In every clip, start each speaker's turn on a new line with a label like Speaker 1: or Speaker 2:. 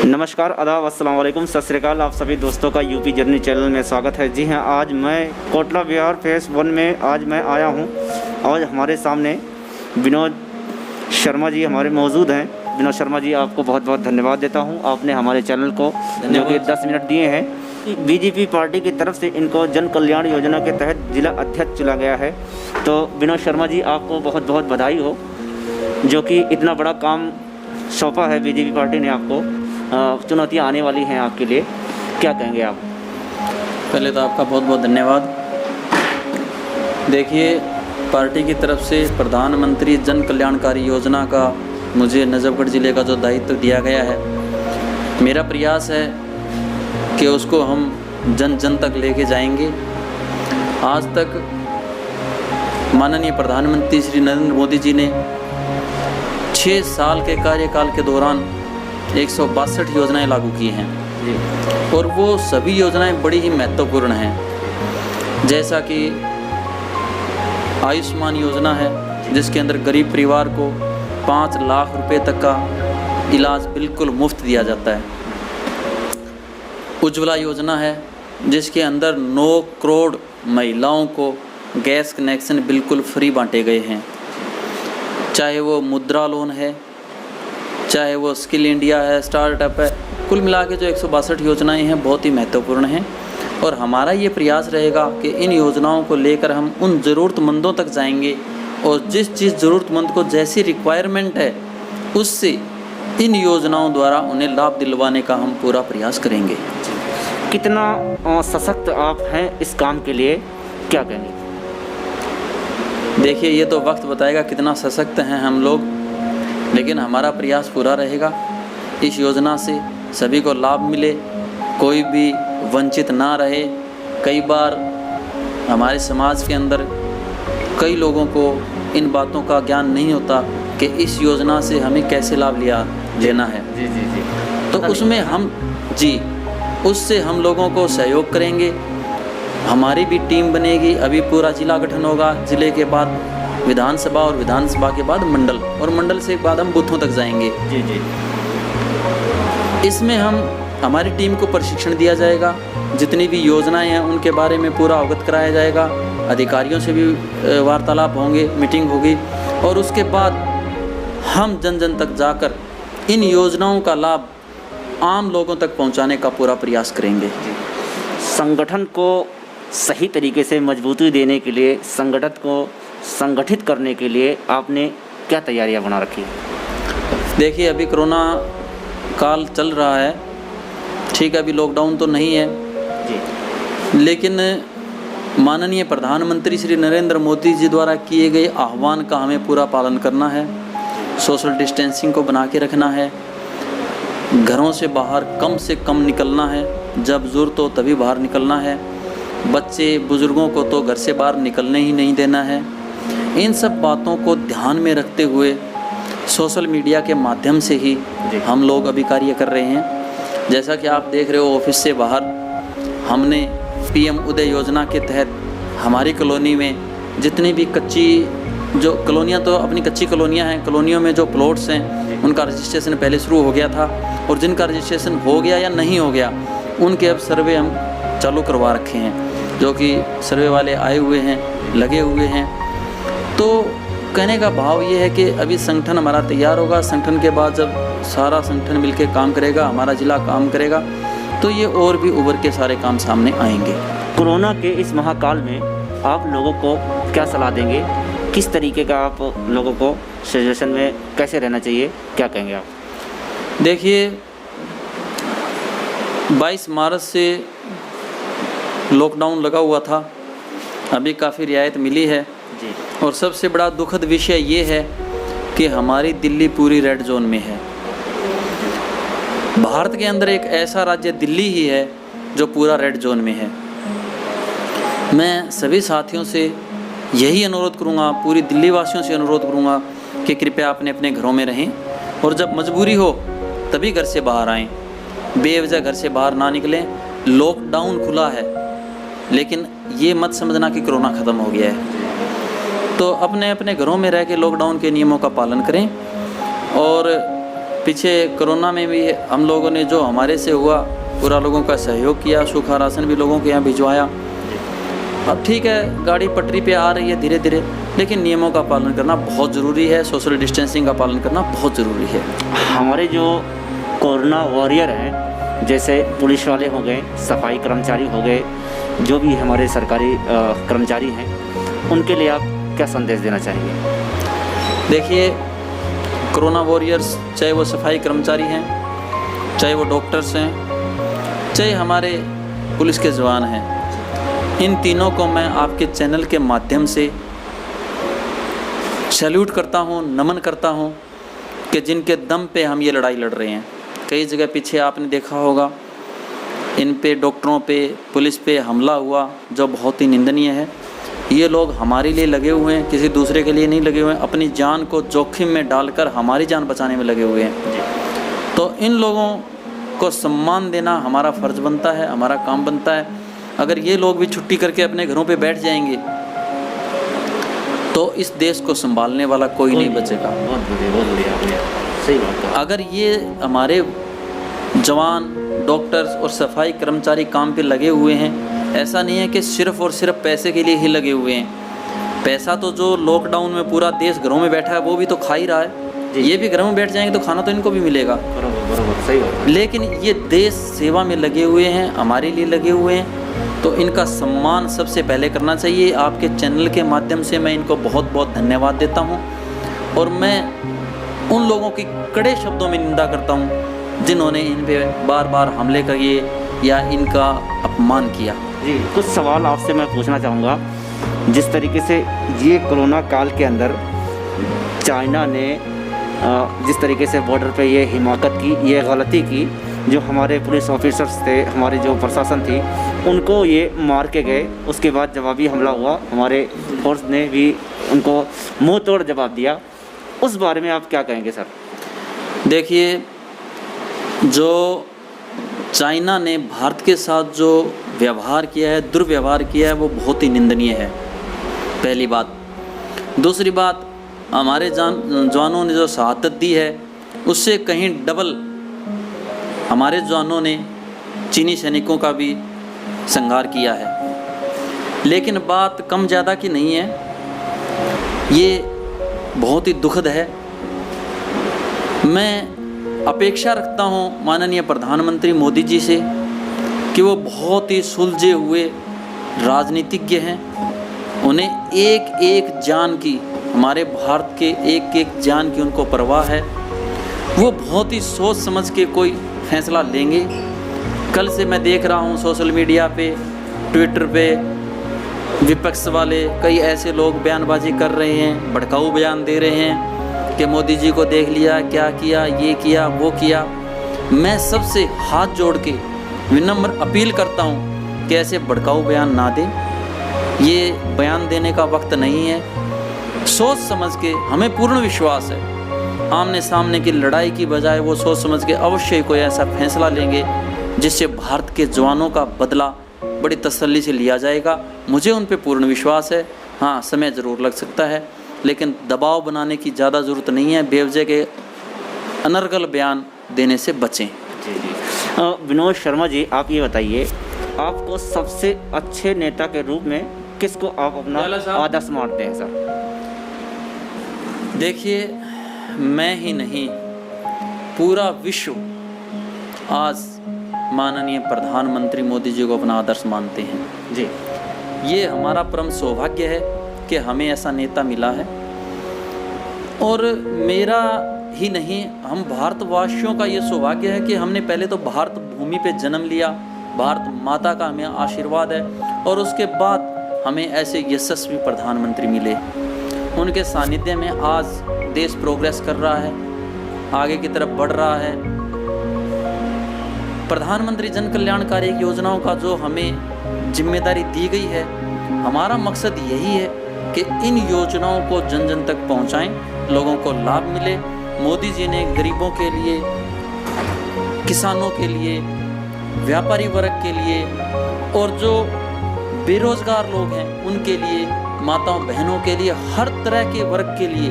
Speaker 1: नमस्कार, आदाब, अस्सलाम वालेकुम, सत श्री अकाल। आप सभी दोस्तों का यूपी जर्नी चैनल में स्वागत है। जी हां, आज मैं कोटला विहार फेस 1 में आज मैं आया हूं और हमारे सामने विनोद शर्मा जी हमारे मौजूद हैं। विनोद शर्मा जी, आपको बहुत बहुत धन्यवाद देता हूं। आपने हमारे चैनल को जो कि 10 मिनट दिए हैं। बीजेपी पार्टी की तरफ से इनको जन कल्याण योजना के तहत जिला अध्यक्ष चुना गया है। तो विनोद शर्मा जी, आपको बहुत बहुत बधाई हो जो कि इतना बड़ा काम सौंपा है बीजेपी पार्टी ने आपको। चुनौतियाँ आने वाली हैं आपके लिए, क्या कहेंगे आप?
Speaker 2: पहले तो आपका बहुत बहुत धन्यवाद। देखिए, पार्टी की तरफ से प्रधानमंत्री जन कल्याणकारी योजना का मुझे नजफगढ़ ज़िले का जो दायित्व दिया गया है, मेरा प्रयास है कि उसको हम जन जन तक लेके जाएंगे। आज तक माननीय प्रधानमंत्री श्री नरेंद्र मोदी जी ने 6 साल के कार्यकाल के दौरान 162 योजनाएं लागू की हैं और वो सभी योजनाएं बड़ी ही महत्वपूर्ण हैं। जैसा कि आयुष्मान योजना है, जिसके अंदर गरीब परिवार को 5 लाख रुपए तक का इलाज बिल्कुल मुफ्त दिया जाता है। उज्ज्वला योजना है, जिसके अंदर 9 करोड़ महिलाओं को गैस कनेक्शन बिल्कुल फ्री बांटे गए हैं। चाहे वो मुद्रा लोन है, चाहे वो स्किल इंडिया है, स्टार्टअप है, कुल मिला के जो 162 योजनाएं हैं बहुत ही महत्वपूर्ण हैं। और हमारा ये प्रयास रहेगा कि इन योजनाओं को लेकर हम उन ज़रूरतमंदों तक जाएंगे और जिस चीज़ ज़रूरतमंद को जैसी रिक्वायरमेंट है, उससे इन योजनाओं द्वारा उन्हें लाभ दिलवाने का हम पूरा प्रयास करेंगे।
Speaker 1: कितना सशक्त आप हैं इस काम के लिए, क्या कहेंगे?
Speaker 2: देखिए, ये तो वक्त बताएगा कितना सशक्त हैं हम लोग, लेकिन हमारा प्रयास पूरा रहेगा। इस योजना से सभी को लाभ मिले, कोई भी वंचित ना रहे। कई बार हमारे समाज के अंदर कई लोगों को इन बातों का ज्ञान नहीं होता कि इस योजना से हमें कैसे लाभ लेना है।
Speaker 1: जी।
Speaker 2: तो उसमें उससे हम लोगों को सहयोग करेंगे। हमारी भी टीम बनेगी। अभी पूरा जिला गठन होगा, जिले के बाद विधानसभा और विधानसभा के बाद मंडल, और मंडल से बाद हम बूथों तक जाएंगे।
Speaker 1: जी।
Speaker 2: इसमें हमारी टीम को प्रशिक्षण दिया जाएगा। जितनी भी योजनाएं हैं उनके बारे में पूरा अवगत कराया जाएगा। अधिकारियों से भी वार्तालाप होंगे, मीटिंग होगी, और उसके बाद हम जन जन तक जाकर इन योजनाओं का लाभ आम लोगों तक पहुंचाने का पूरा प्रयास करेंगे।
Speaker 1: संगठन को सही तरीके से मजबूती देने के लिए, संगठन को संगठित करने के लिए आपने क्या तैयारियां बना रखी है?
Speaker 2: देखिए, अभी कोरोना काल चल रहा है, ठीक है, अभी लॉकडाउन तो नहीं है
Speaker 1: जी,
Speaker 2: लेकिन माननीय प्रधानमंत्री श्री नरेंद्र मोदी जी द्वारा किए गए आह्वान का हमें पूरा पालन करना है। सोशल डिस्टेंसिंग को बना के रखना है। घरों से बाहर कम से कम निकलना है, जब ज़रूरत हो तभी बाहर निकलना है। बच्चे बुज़ुर्गों को तो घर से बाहर निकलने ही नहीं देना है। इन सब बातों को ध्यान में रखते हुए सोशल मीडिया के माध्यम से ही हम लोग अभी कार्य कर रहे हैं। जैसा कि आप देख रहे हो, ऑफिस से बाहर हमने PM उदय योजना के तहत हमारी कॉलोनी में जितनी भी जो कॉलोनियाँ, तो अपनी कच्ची कॉलोनियाँ हैं, कॉलोनियों में जो प्लॉट्स हैं उनका रजिस्ट्रेशन पहले शुरू हो गया था, और जिनका रजिस्ट्रेशन हो गया या नहीं हो गया उनके अब सर्वे हम चालू करवा रखे हैं, जो कि सर्वे वाले आए हुए हैं, लगे हुए हैं। तो कहने का भाव ये है कि अभी संगठन हमारा तैयार होगा। संगठन के बाद जब सारा संगठन मिलकर काम करेगा, हमारा जिला काम करेगा, तो ये और भी उभर के सारे काम सामने आएंगे।
Speaker 1: कोरोना के इस महाकाल में आप लोगों को क्या सलाह देंगे? किस तरीके का आप लोगों को सिचुएशन में कैसे रहना चाहिए, क्या कहेंगे आप?
Speaker 2: देखिए, 22 मार्च से लॉकडाउन लगा हुआ था, अभी काफ़ी रियायत मिली है
Speaker 1: जी।
Speaker 2: और सबसे बड़ा दुखद विषय ये है कि हमारी दिल्ली पूरी रेड जोन में है। भारत के अंदर एक ऐसा राज्य दिल्ली ही है जो पूरा रेड जोन में है। मैं सभी साथियों से यही अनुरोध करूँगा, पूरी दिल्ली वासियों से अनुरोध करूँगा कि कृपया अपने अपने घरों में रहें, और जब मजबूरी हो तभी घर से बाहर आएँ। बेवजह घर से बाहर ना निकलें। लॉकडाउन खुला है, लेकिन ये मत समझना कि कोरोना ख़त्म हो गया है। तो अपने अपने घरों में रह के लॉकडाउन के नियमों का पालन करें और पीछे कोरोना में भी हम लोगों ने जो हमारे से हुआ पूरा लोगों का सहयोग किया, सूखा राशन भी लोगों के यहाँ भिजवाया। अब ठीक है, गाड़ी पटरी पे आ रही है धीरे धीरे, लेकिन नियमों का पालन करना बहुत ज़रूरी है, सोशल डिस्टेंसिंग का पालन करना बहुत ज़रूरी है।
Speaker 1: हमारे जो कोरोना वॉरियर हैं, जैसे पुलिस वाले हो गए, सफाई कर्मचारी हो गए, जो भी हमारे सरकारी कर्मचारी हैं, उनके लिए आप क्या संदेश देना चाहेंगे?
Speaker 2: देखिए, कोरोना वॉरियर्स, चाहे वो सफाई कर्मचारी हैं, चाहे वो डॉक्टर्स हैं, चाहे हमारे पुलिस के जवान हैं, इन तीनों को मैं आपके चैनल के माध्यम से सैल्यूट करता हूँ, नमन करता हूँ कि जिनके दम पे हम ये लड़ाई लड़ रहे हैं। कई जगह पीछे आपने देखा होगा, इन पे डॉक्टरों पे, पुलिस पे हमला हुआ, जो बहुत ही निंदनीय है। ये लोग हमारे लिए लगे हुए हैं, किसी दूसरे के लिए नहीं लगे हुए हैं, अपनी जान को जोखिम में डालकर हमारी जान बचाने में लगे हुए हैं। तो इन लोगों को सम्मान देना हमारा फ़र्ज़ बनता है, हमारा काम बनता है। अगर ये लोग भी छुट्टी करके अपने घरों पे बैठ जाएंगे तो इस देश को संभालने वाला कोई नहीं बचेगा।
Speaker 1: बहुत बढ़िया, सही बात है।
Speaker 2: अगर ये हमारे जवान, डॉक्टर्स और सफाई कर्मचारी काम पे लगे हुए हैं, ऐसा नहीं है कि सिर्फ़ और सिर्फ पैसे के लिए ही लगे हुए हैं। पैसा तो जो लॉकडाउन में पूरा देश घरों में बैठा है वो भी तो खा ही रहा है, ये भी घरों में बैठ जाएंगे तो खाना तो इनको भी मिलेगा।
Speaker 1: बराबर, सही बात है।
Speaker 2: लेकिन ये देश सेवा में लगे हुए हैं, हमारे लिए लगे हुए हैं, तो इनका सम्मान सबसे पहले करना चाहिए। आपके चैनल के माध्यम से मैं इनको बहुत बहुत धन्यवाद देता हूँ, और मैं उन लोगों की कड़े शब्दों में निंदा करता हूँ जिन्होंने इन पे बार बार हमले किए या इनका अपमान किया।
Speaker 1: जी, कुछ सवाल आपसे मैं पूछना चाहूँगा। जिस तरीके से ये कोरोना काल के अंदर चाइना ने जिस तरीके से बॉर्डर पे ये हिमाकत की, ये गलती की, जो हमारे पुलिस ऑफिसर्स थे, हमारी जो प्रशासन थी, उनको ये मार के गए। उसके बाद जवाबी हमला हुआ, हमारे फोर्स ने भी उनको मुंह तोड़ जवाब दिया। उस बारे में आप क्या कहेंगे सर?
Speaker 2: देखिए, जो चाइना ने भारत के साथ जो व्यवहार किया है, दुर्व्यवहार किया है, वो बहुत ही निंदनीय है, पहली बात। दूसरी बात, हमारे जवानों ने जो शहादत दी है, उससे कहीं डबल हमारे जवानों ने चीनी सैनिकों का भी संहार किया है। लेकिन बात कम ज़्यादा की नहीं है, ये बहुत ही दुखद है। मैं अपेक्षा रखता हूँ माननीय प्रधानमंत्री मोदी जी से कि वो बहुत ही सुलझे हुए राजनीतिज्ञ हैं, उन्हें एक एक जान की, हमारे भारत के एक एक जान की उनको परवाह है। वो बहुत ही सोच समझ के कोई फैसला लेंगे। कल से मैं देख रहा हूँ सोशल मीडिया पे, ट्विटर पे, विपक्ष वाले कई ऐसे लोग बयानबाजी कर रहे हैं, भड़काऊ बयान दे रहे हैं कि मोदी जी को देख लिया, क्या किया, ये किया, वो किया। मैं सबसे हाथ जोड़ के विनम्र अपील करता हूँ कि ऐसे भड़काऊ बयान ना दें। ये बयान देने का वक्त नहीं है। सोच समझ के, हमें पूर्ण विश्वास है आमने सामने की लड़ाई की बजाय वो सोच समझ के अवश्य कोई ऐसा फैसला लेंगे जिससे भारत के जवानों का बदला बड़ी तसल्ली से लिया जाएगा। मुझे उन पे पूर्ण विश्वास है। हाँ, समय ज़रूर लग सकता है, लेकिन दबाव बनाने की ज़्यादा ज़रूरत नहीं है। बेवजह के अनर्गल बयान देने से बचें।
Speaker 1: जी। विनोद शर्मा जी, आप ये बताइए, आपको सबसे अच्छे नेता के रूप में किसको आप अपना आदर्श मानते हैं सर?
Speaker 2: देखिए, मैं ही नहीं, पूरा विश्व आज माननीय प्रधानमंत्री मोदी जी को अपना आदर्श मानते हैं।
Speaker 1: जी,
Speaker 2: ये हमारा परम सौभाग्य है कि हमें ऐसा नेता मिला है। और मेरा ही नहीं, हम भारतवासियों का ये सौभाग्य है कि हमने पहले तो भारत भूमि पे जन्म लिया, भारत माता का हमें आशीर्वाद है, और उसके बाद हमें ऐसे यशस्वी प्रधानमंत्री मिले। उनके सानिध्य में आज देश प्रोग्रेस कर रहा है, आगे की तरफ बढ़ रहा है। प्रधानमंत्री जन कल्याणकारी योजनाओं का जो हमें जिम्मेदारी दी गई है, हमारा मकसद यही है कि इन योजनाओं को जन जन तक पहुंचाएं, लोगों को लाभ मिले। मोदी जी ने गरीबों के लिए, किसानों के लिए, व्यापारी वर्ग के लिए और जो बेरोजगार लोग हैं उनके लिए, माताओं बहनों के लिए, हर तरह के वर्ग के लिए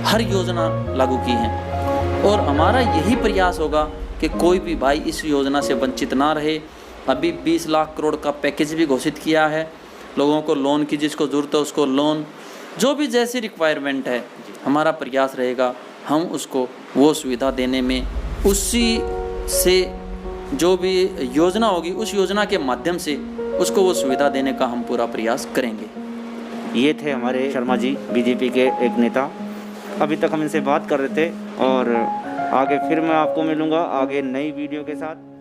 Speaker 2: हर योजना लागू की है। और हमारा यही प्रयास होगा कि कोई भी भाई इस योजना से वंचित ना रहे। अभी 20 लाख करोड़ का पैकेज भी घोषित किया है, लोगों को लोन की जिसको ज़रूरत है उसको लोन, जो भी जैसी रिक्वायरमेंट है, हमारा प्रयास रहेगा हम उसको वो सुविधा देने में, उसी से जो भी योजना होगी उस योजना के माध्यम से उसको वो सुविधा देने का हम पूरा प्रयास करेंगे।
Speaker 1: ये थे हमारे शर्मा जी, बीजेपी के एक नेता। अभी तक हम इनसे बात कर रहे थे और आगे फिर मैं आपको मिलूँगा आगे नई वीडियो के साथ।